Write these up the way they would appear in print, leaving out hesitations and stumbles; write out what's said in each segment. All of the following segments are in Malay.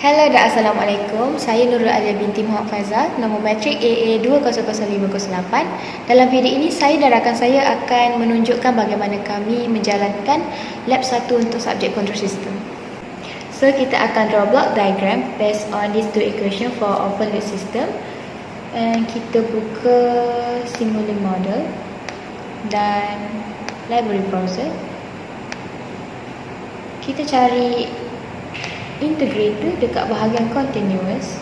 Hello dan Assalamualaikum. Saya Nurul Alia binti Muhammad Faizal, nombor matrik AA200508. Dalam video ini dan rakan saya akan menunjukkan bagaimana kami menjalankan lab 1 untuk subjek control system. So kita akan draw block diagram based on these two equation for open loop system. And kita buka simulink model dan library browser. Kita cari integrator dekat bahagian continuous.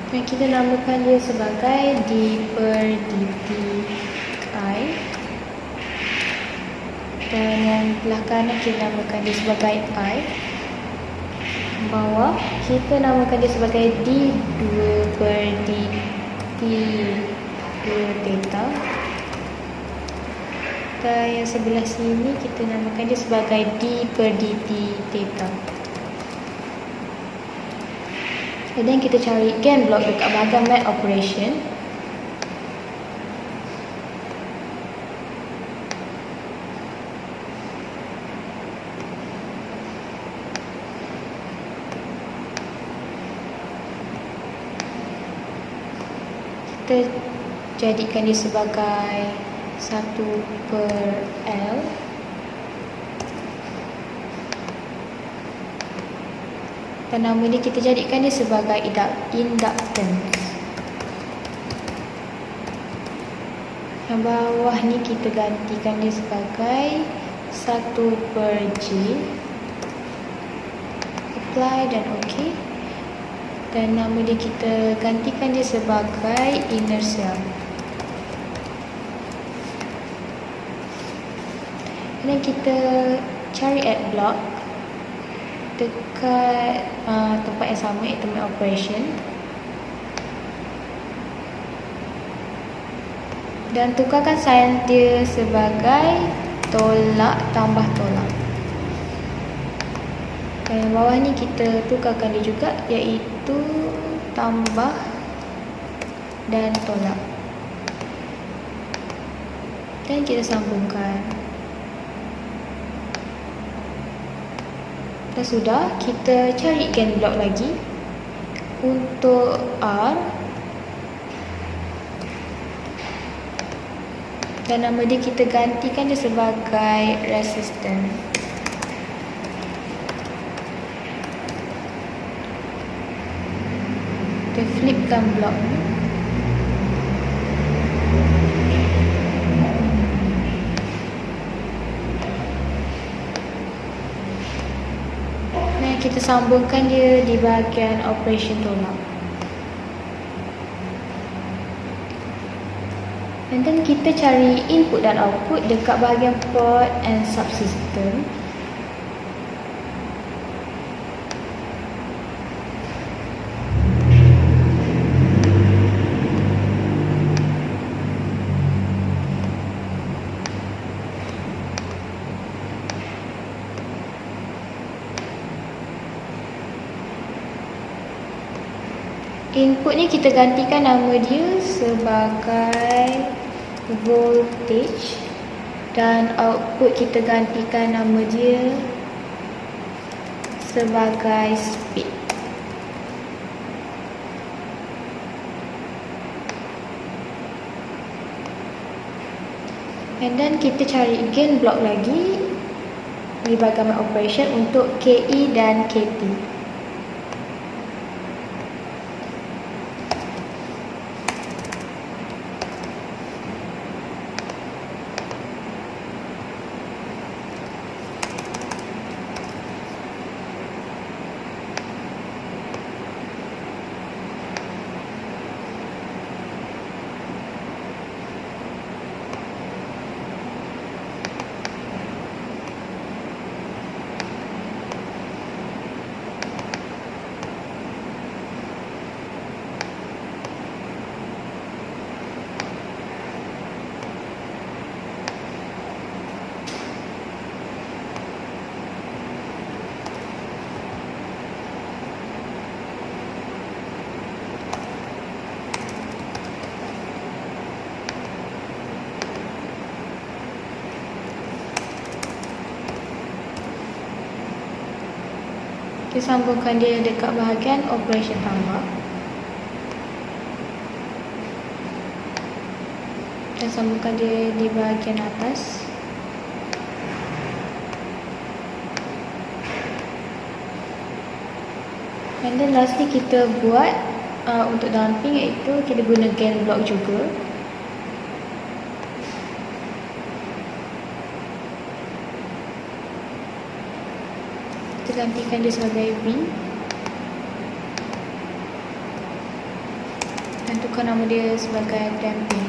Dan kita namakan dia sebagai d per dt I, dan yang belah kanan kita namakan dia sebagai I. Bawah kita namakan dia sebagai d2 per dt 2 theta. Dan yang sebelah sini kita namakan dia sebagai d per dt theta. Dan kita cari gain block dekat bahagian mat operation. Kita jadikan dia sebagai 1 per L. Dan nama ni kita jadikan dia sebagai inductance. Yang bawah ni kita gantikan dia sebagai 1 per J. Apply dan OK. Dan nama dia kita gantikan dia sebagai inertia. Dan kita cari add block dekat tempat yang sama, iaitu mat operation, dan tukarkan sign dia sebagai tolak tambah tolak. Dan yang bawah ni kita tukarkan dia juga, iaitu tambah dan tolak. Dan kita sambungkan. Dah sudah, kita cari gain block lagi untuk R. Dan nama dia kita gantikan dia sebagai resistance. Kita flipkan block ni. Kita sambungkan dia di bahagian operation tolak. And then kita cari input dan output dekat bahagian port and subsystem. Input ni kita gantikan nama dia sebagai voltage, dan output kita gantikan nama dia sebagai speed. And then kita cari gain block lagi di bahagian mat operation untuk KE dan KT. Kita sambungkan dia dekat bahagian operation tambah. Dan sambungkan dia di bahagian atas. And then lastly kita buat untuk dumping, iaitu kita guna GAN block juga. Kita gantikan dia sebagai B dan tukar nama dia sebagai damping.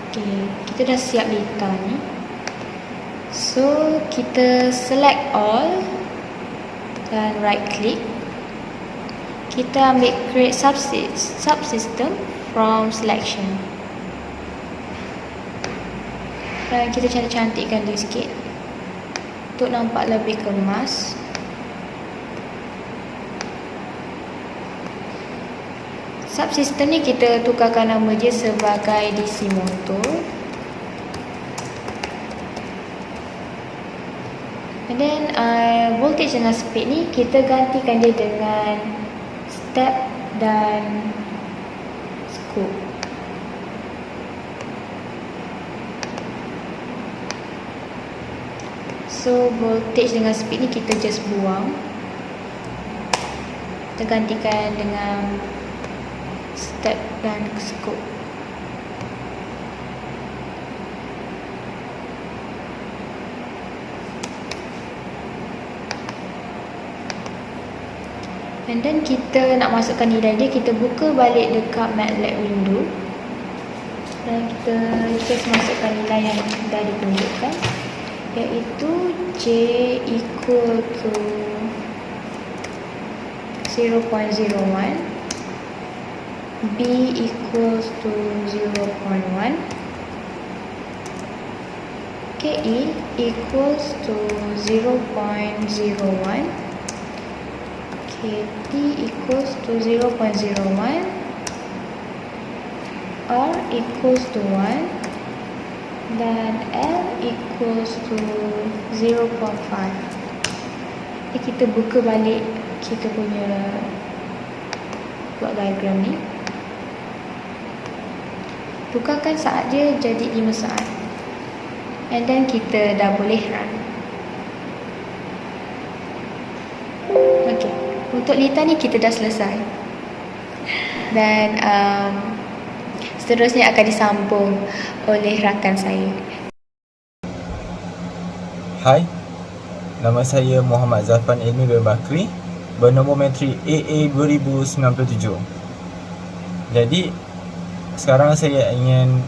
Okay, kita dah siap litar ni. So, kita select all dan right click. Kita ambil create subsystem from selection. Dan kita cantikkan dia sikit untuk nampak lebih kemas. Subsystem ni kita tukarkan nama dia sebagai DC motor. And then voltage dengan speed ni kita gantikan dia dengan step dan scope. So voltage dengan speed ni kita just buang. Kita gantikan dengan step dan scope. And then kita nak masukkan nilai dia, kita buka balik dekat MATLAB window dan kita just masukkan nilai yang dah ditunjukkan, iaitu J equal to 0.01, B equals to 0.1, KE equals to 0.01, KT equals to 0.01, R equals to 1, dan L equals to 0.5. Jadi kita buka balik kita punya block diagram ni. Tukarkan saat dia jadi 5 saat. And then kita dah boleh run. Okay, untuk litar ni kita dah selesai. Dan seterusnya akan disambung oleh rakan saya. Hai, nama saya Muhammad Zafran Ilmi bin Bakri, bernombor metrik AA 2097. Jadi sekarang saya ingin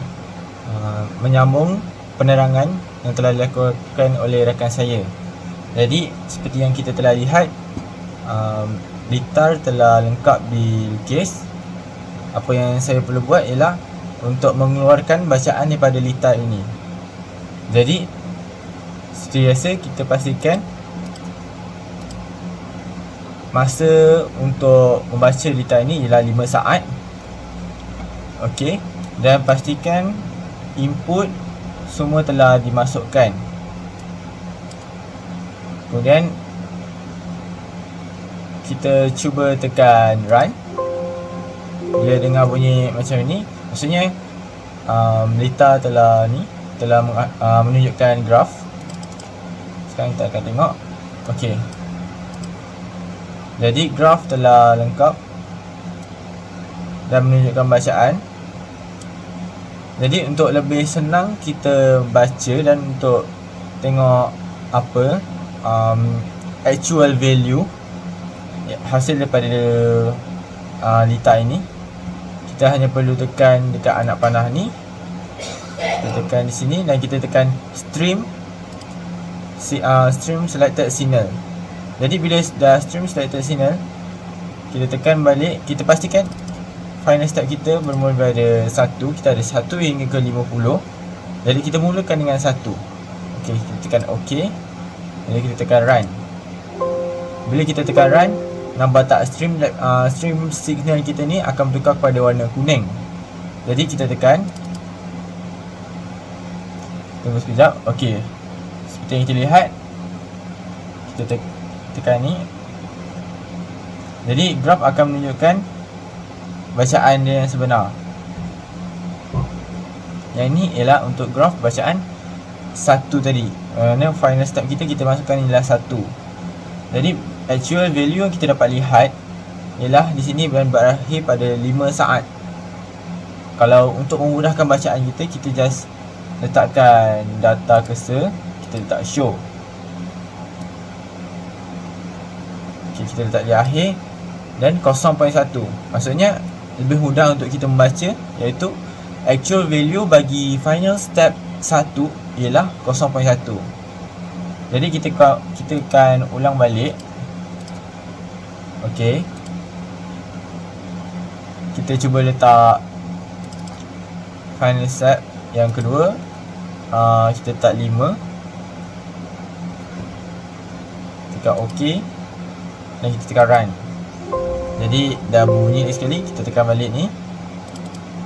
menyambung penerangan yang telah dilakukan oleh rakan saya. Jadi seperti yang kita telah lihat, litar telah lengkap dilukis. Apa yang saya perlu buat ialah untuk mengeluarkan bacaan daripada litar ini. Jadi seperti biasa, kita pastikan masa untuk membaca litar ini ialah 5 saat. Okey, dan pastikan input semua telah dimasukkan. Kemudian kita cuba tekan run. Bila dengar bunyi macam ni, maksudnya litar telah menunjukkan graf. Sekarang kita akan tengok. Okey, jadi graf telah lengkap dan menunjukkan bacaan. Jadi untuk lebih senang kita baca dan untuk tengok apa actual value hasil daripada litar ini, kita hanya perlu tekan dekat anak panah ni. Kita tekan di sini dan kita tekan stream selected signal. Jadi bila dah stream selected signal, kita tekan balik. Kita pastikan final step kita bermula daripada 1. Kita ada 1 hingga ke 50. Jadi kita mulakan dengan 1. Okey, kita tekan OK. Jadi kita tekan run. Bila kita tekan run, nampak tak stream signal kita ni akan bertukar kepada warna kuning. Jadi kita tekan, tunggu sekejap. Okey, seperti yang kita lihat, kita tekan ni, jadi graf akan menunjukkan bacaan dia yang sebenar. Yang ni ialah untuk graf bacaan 1 tadi. Mana final step kita masukkan ialah 1. Jadi actual value yang kita dapat lihat ialah di sini berakhir pada 5 saat. Kalau untuk memudahkan bacaan kita just letakkan data cursor, kita letak show. Okay, kita letak di akhir dan 0.1. Maksudnya lebih mudah untuk kita membaca, iaitu actual value bagi final step 1 ialah 0.1. Jadi kita akan ulang balik. Okey, kita cuba letak final step yang kedua. Kita letak 5, tekan OK dan kita tekan run. Jadi dah bunyi sekali. Kita tekan balik ni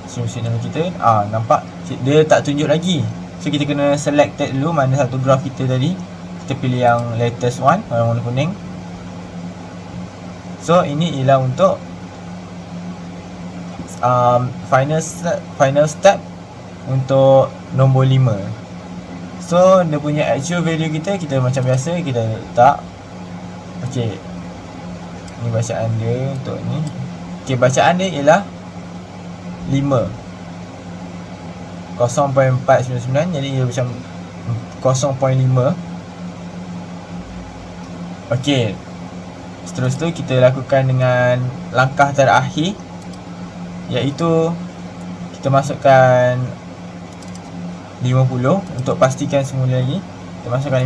stream signal kita. Nampak dia tak tunjuk lagi. So kita kena selected dulu mana satu graf kita tadi. Kita pilih yang latest one, warna kuning. So ini ialah untuk final step untuk nombor 5. So dia punya actual value kita macam biasa kita letak. Okey, ni bacaan dia untuk ni. Okey, bacaan dia ialah 5, 0.499. Jadi dia macam 0.5. Okey, seterusnya kita lakukan dengan langkah terakhir, iaitu kita masukkan 50 untuk pastikan semula lagi. Kita masukkan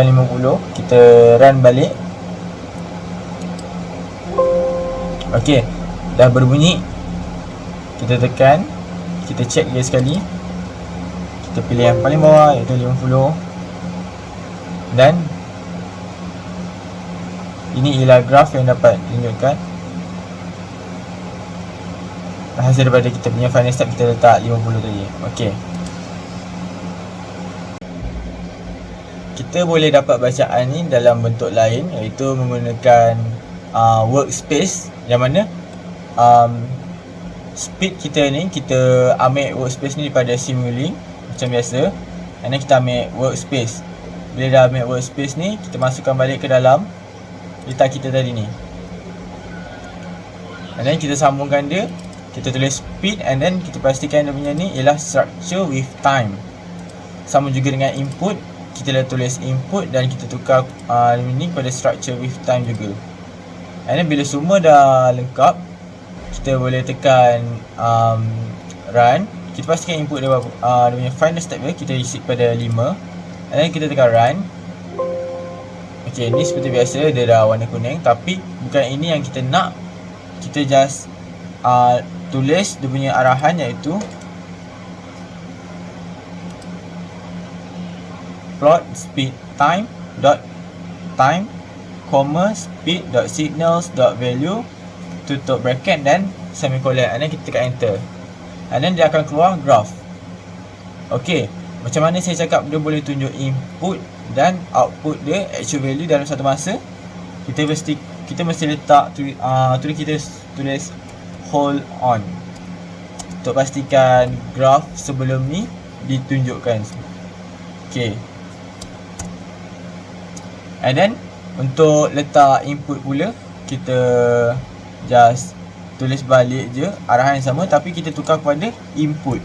50. Kita run balik. Okey, dah berbunyi. Kita tekan, kita check dia sekali. Kita pilih yang paling bawah, iaitu 50. Dan ini ialah graf yang dapat tunjukkan hasil daripada kita punya final step. Kita letak 50 tadi. Okey, kita boleh dapat bacaan ni dalam bentuk lain, iaitu menggunakan workspace, yang mana speed kita ni, kita ambil workspace ni daripada Simulink macam biasa, dan kita ambil workspace. Bila dah ambil workspace ni, kita masukkan balik ke dalam data kita tadi ni, and then kita sambungkan dia. Kita tulis speed, and then kita pastikan dia punya ni ialah structure with time. Sama juga dengan input, kita dah tulis input dan kita tukar ini kepada structure with time juga. And then bila semua dah lengkap, kita boleh tekan run. Kita pastikan input dia punya final step dia, kita isi pada 5, and then kita tekan run. Okey, ni seperti biasa dia dah warna kuning, tapi bukan ini yang kita nak. Kita just tulis dia punya arahan, iaitu plot speed time dot time, speed dot signals dot value, tutup bracket dan semicolon, and then kita tekan enter, and then dia akan keluar graph. Okey, macam mana saya cakap dia boleh tunjuk input dan output dia, actual value dalam satu masa. Kita mesti letak tulis hold on untuk pastikan graf sebelum ni ditunjukkan. Okey, and then untuk letak input pula, kita just tulis balik je arahan yang sama, tapi kita tukar kepada input.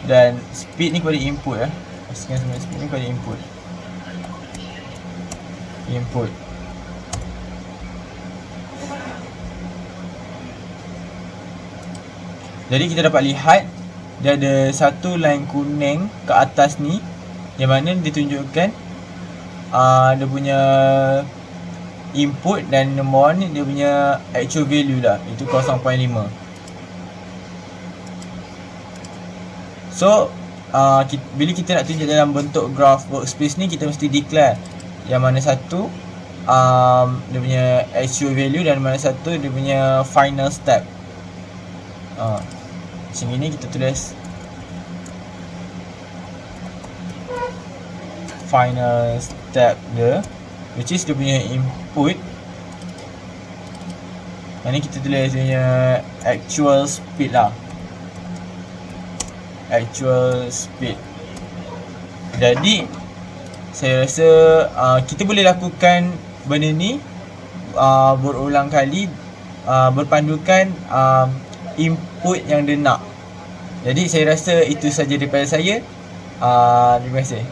Dan speed ni kepada input. Pastikan semua speed ni kepada input. Jadi kita dapat lihat dia ada satu line kuning ke atas ni, yang mana ditunjukkan dia punya input, dan nombor ni dia punya actual value dah, itu 0.5. So bila kita nak tunjuk dalam bentuk graph workspace ni, kita mesti declare yang mana satu dia punya actual value dan mana satu dia punya final step. Macam ni kita tulis final step dia, which is dia punya input. Yang ni kita tulis dia punya actual speed lah, actual speed. Jadi saya rasa kita boleh lakukan benda ni berulang kali berpandukan input yang dia nak. Jadi saya rasa itu saja daripada saya. Terima kasih.